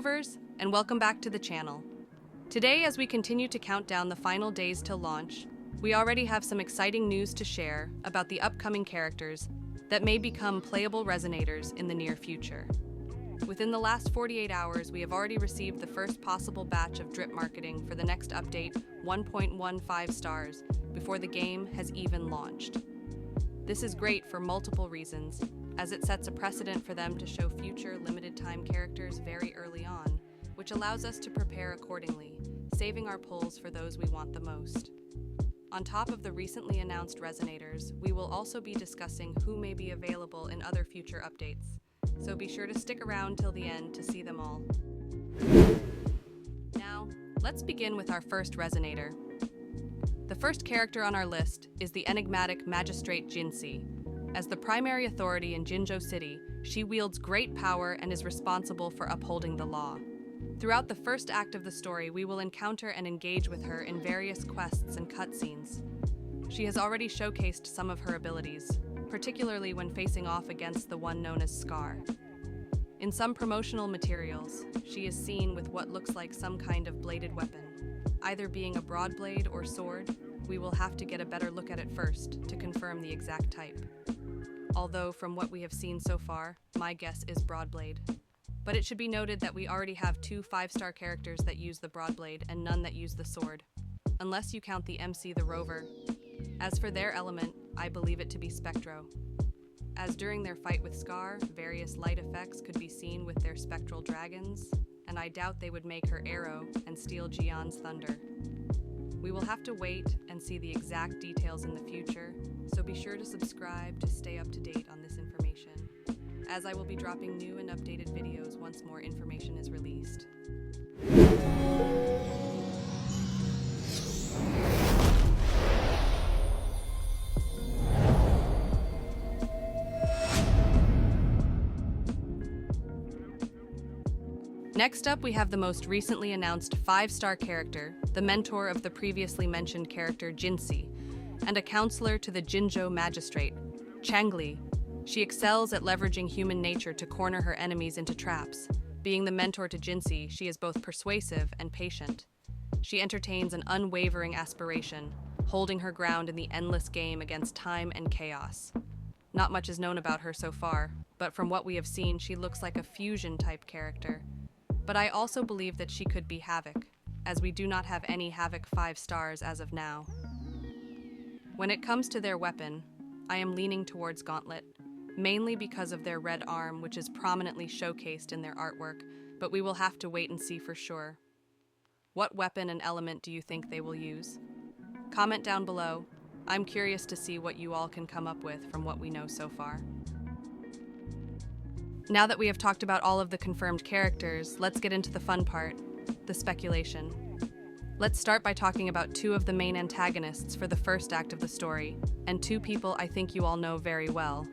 Rovers, and welcome back to the channel. Today, as we continue to count down the final days till launch, we already have some exciting news to share about the upcoming characters that may become playable resonators in the near future. Within the last 48 hours, we have already received the first possible batch of drip marketing for the next update, 1.15 stars, before the game has even launched. This is great for multiple reasons, as it sets a precedent for them to show future limited-time characters very early on, which allows us to prepare accordingly, saving our pulls for those we want the most. On top of the recently announced resonators, we will also be discussing who may be available in other future updates, so be sure to stick around till the end to see them all. Now, let's begin with our first resonator. The first character on our list is the enigmatic magistrate Jinhsi. As the primary authority in Jinzhou City, she wields great power and is responsible for upholding the law. Throughout the first act of the story, we will encounter and engage with her in various quests and cutscenes. She has already showcased some of her abilities, particularly when facing off against the one known as Scar. In some promotional materials, she is seen with what looks like some kind of bladed weapon, either being a broad blade or sword. We will have to get a better look at it first to confirm the exact type. Although, from what we have seen so far, my guess is Broadblade. But it should be noted that we already have 2 5-star characters that use the Broadblade and none that use the sword, unless you count the MC the Rover. As for their element, I believe it to be Spectro. As during their fight with Scar, various light effects could be seen with their spectral dragons, and I doubt they would make her Arrow and steal Jian's Thunder. We will have to wait and see the exact details in the future, so be sure to subscribe to stay up to date on this information, as I will be dropping new and updated videos once more information is released. Next up, we have the most recently announced 5-star character, the mentor of the previously mentioned character Jinhsi, and a counselor to the Jinzhou magistrate, Changli. She excels at leveraging human nature to corner her enemies into traps. Being the mentor to Jinhsi, she is both persuasive and patient. She entertains an unwavering aspiration, holding her ground in the endless game against time and chaos. Not much is known about her so far, but from what we have seen, she looks like a fusion-type character. But I also believe that she could be Havoc, as we do not have any Havoc 5 stars as of now. When it comes to their weapon, I am leaning towards Gauntlet, mainly because of their red arm, which is prominently showcased in their artwork, but we will have to wait and see for sure. What weapon and element do you think they will use? Comment down below. I'm curious to see what you all can come up with from what we know so far. Now that we have talked about all of the confirmed characters, let's get into the fun part, the speculation. Let's start by talking about 2 of the main antagonists for the first act of the story, and 2 people I think you all know very well,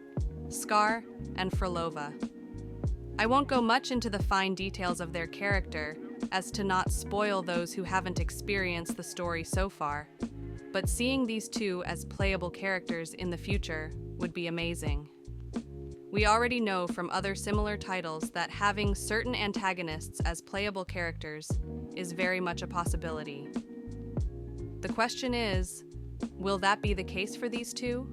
Scar and Phrolova. I won't go much into the fine details of their character, as to not spoil those who haven't experienced the story so far, but seeing these 2 as playable characters in the future would be amazing. We already know from other similar titles that having certain antagonists as playable characters is very much a possibility. The question is, will that be the case for these 2?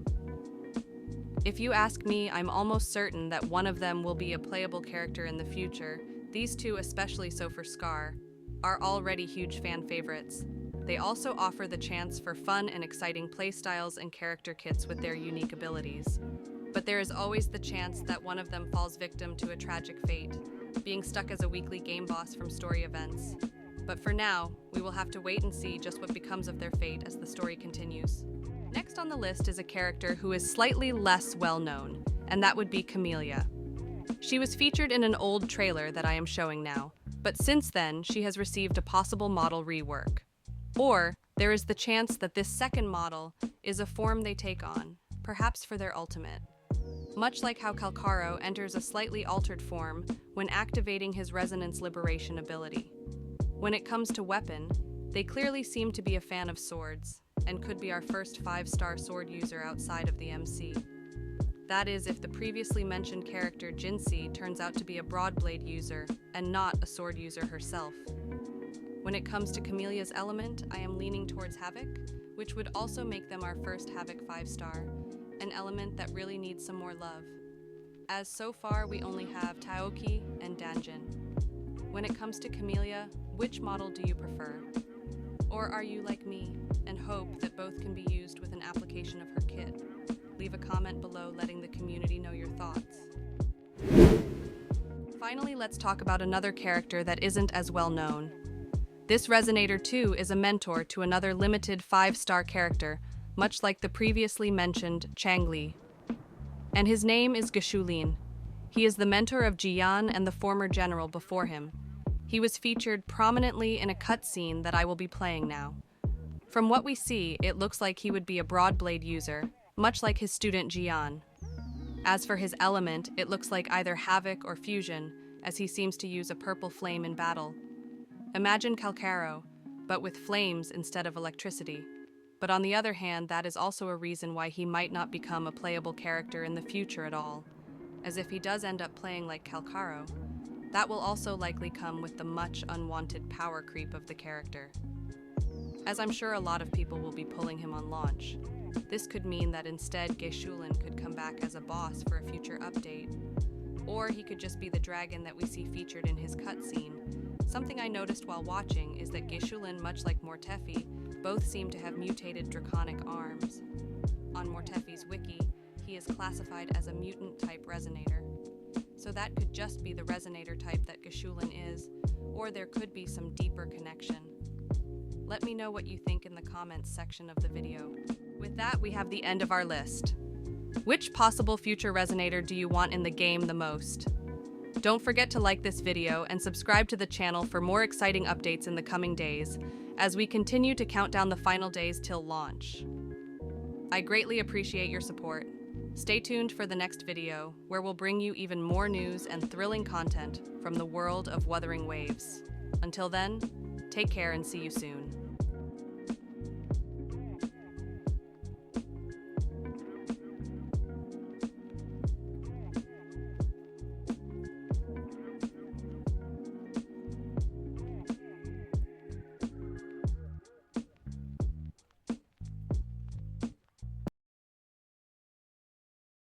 If you ask me, I'm almost certain that one of them will be a playable character in the future. These 2, especially so for Scar, are already huge fan favorites. They also offer the chance for fun and exciting playstyles and character kits with their unique abilities. But there is always the chance that one of them falls victim to a tragic fate, being stuck as a weekly game boss from story events. But for now, we will have to wait and see just what becomes of their fate as the story continues. Next on the list is a character who is slightly less well-known, and that would be Camellya. She was featured in an old trailer that I am showing now, but since then, she has received a possible model rework. Or, there is the chance that this second model is a form they take on, perhaps for their ultimate. Much like how Calcaro enters a slightly altered form when activating his Resonance Liberation ability. When it comes to weapon, they clearly seem to be a fan of swords, and could be our first 5-star sword user outside of the MC. That is, if the previously mentioned character Jinhsi turns out to be a broadblade user and not a sword user herself. When it comes to Camellya's element, I am leaning towards Havoc, which would also make them our first Havoc 5-star, an element that really needs some more love, as so far we only have Taoki and Danjin. When it comes to Camellya, which model do you prefer? Or are you like me and hope that both can be used with an application of her kit? Leave a comment below letting the community know your thoughts. Finally, let's talk about another character that isn't as well known. This Resonator too is a mentor to another limited 5-star character, much like the previously mentioned Changli. And his name is Geshulin. He is the mentor of Jian and the former general before him. He was featured prominently in a cutscene that I will be playing now. From what we see, it looks like he would be a broadblade user, much like his student Jian. As for his element, it looks like either Havoc or Fusion, as he seems to use a purple flame in battle. Imagine Calcaro, but with flames instead of electricity. But on the other hand, that is also a reason why he might not become a playable character in the future at all, as if he does end up playing like Calcaro, that will also likely come with the much unwanted power creep of the character. As I'm sure a lot of people will be pulling him on launch. This could mean that instead Geshulin could come back as a boss for a future update, or he could just be the dragon that we see featured in his cutscene. Something I noticed while watching is that Geshulin, much like Mortefi, both seem to have mutated draconic arms. On Mortefi's wiki, he is classified as a mutant-type Resonator. So that could just be the Resonator type that Geshulin is, or there could be some deeper connection. Let me know what you think in the comments section of the video. With that, we have the end of our list. Which possible future Resonator do you want in the game the most? Don't forget to like this video and subscribe to the channel for more exciting updates in the coming days, as we continue to count down the final days till launch. I greatly appreciate your support. Stay tuned for the next video, where we'll bring you even more news and thrilling content from the world of Wuthering Waves. Until then, take care and see you soon.